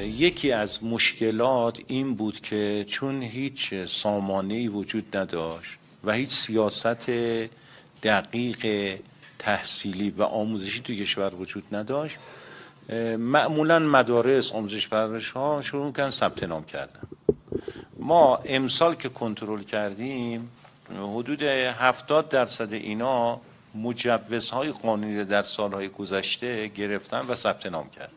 یکی از مشکلات این بود که چون هیچ سامانه‌ای وجود نداشت و هیچ سیاست دقیق تحصیلی و آموزشی تو کشور وجود نداشت، معمولا مدارس آموزش پرورش ها شروع کردن ثبت نام کردن. ما امسال که کنترل کردیم حدود 70% اینا مجوزهای قانونی در سالهای گذشته گرفتن و ثبت نام کردن.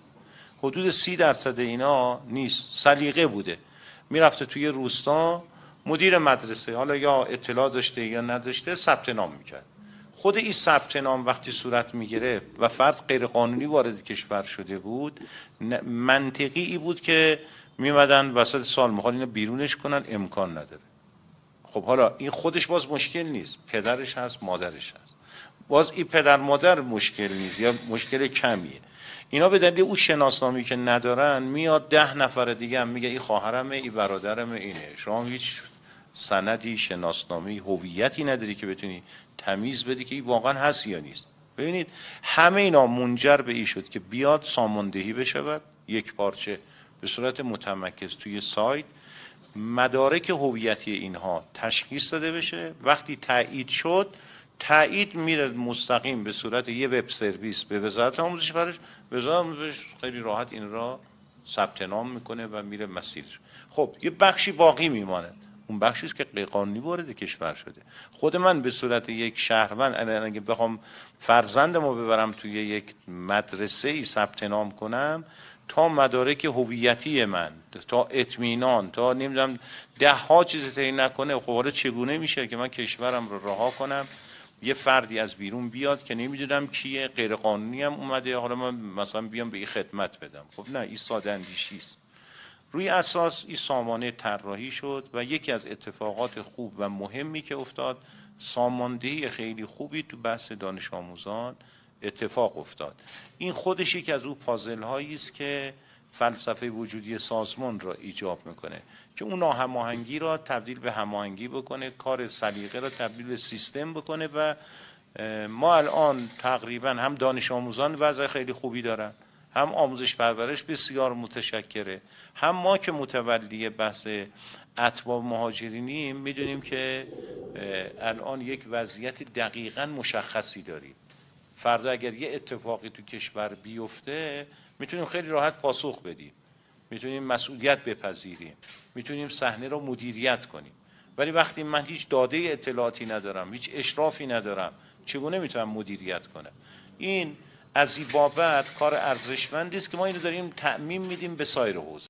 حدود 30% اینا نیست، سلیقه بوده، میرفته توی روستا، مدیر مدرسه حالا یا اطلاع داشته یا نداشته ثبت نام میکرد. خود این ثبت نام وقتی صورت میگرفت و فرد غیر قانونی وارد کشور شده بود، منطقی ای بود که میمدن وسط سال میخوان اینو بیرونش کنن، امکان نداره. خب حالا این خودش باز مشکل نیست، پدرش هست، مادرش هست، باز این پدر مادر مشکل نیست یا مشکل کمیه. اینا به دلیل اون شناسنامی که ندارن میاد 10 نفر دیگه هم میگه این خواهرمه، این برادرمه، اینه. شما هیچ سندی، شناسنامی، هویتی نداری که بتونی تمیز بدی که این واقعا هست یا نیست. ببینید همه اینا منجر به این شد که بیاد ساماندهی بشود یک پارچه به صورت متمرکز توی سایت، مدارک هویتی اینها تشخیص داده بشه. وقتی تایید شد، تایید میره مستقیم به صورت یه وب سرویس به وزارت آموزش پرورش، وزارت آموزش خیلی راحت این را ثبت نام میکنه و میره مسیرش. خب یه بخشی باقی میمانه، اون بخشی است که غیرقانونی وارد کشور شده. خود من به صورت یک شهروند اگه بخوام فرزندمو ببرم توی یک مدرسه ای ثبت نام کنم، تا مدارک هویتی من، تا اطمینان، تا نمیدونم 10 ها چیز تعیین نکنه، خب حالا چگونه میشه که من کشورم رو رها کنم یه فردی از بیرون بیاد که نمیدونم کیه، غیر قانونی هم اومده، حالا من مثلا بیام به این خدمت بدم؟ خب نه، این ساده اندیشی است. روی اساس این سامانه طراحی شد و یکی از اتفاقات خوب و مهمی که افتاد، ساماندهی خیلی خوبی تو بحث دانش آموزان اتفاق افتاد. این خودش یکی از اون پازل هایی است که فلسفه وجودی سازمان را ایجاب میکنه که اون ناهماهنگی را تبدیل به هماهنگی بکنه، کار سلیقه را تبدیل به سیستم بکنه. و ما الان تقریبا هم دانش آموزان وضع خیلی خوبی دارن، هم آموزش پرورش بسیار متشکره، هم ما که متولی بحث اتباع مهاجرینیم میدونیم که الان یک وضعیت دقیقاً مشخصی داریم. فردا اگر یه اتفاقی تو کشور بیفته میتونیم خیلی راحت پاسخ بدیم، میتونیم مسئولیت بپذیریم، میتونیم صحنه رو مدیریت کنیم. ولی وقتی من هیچ داده اطلاعاتی ندارم، هیچ اشرافی ندارم، چگونه میتونم مدیریت کنم؟ این از این بابت کار ارزشمندی است که ما اینو داریم تعمیم میدیم به سایر حوزه.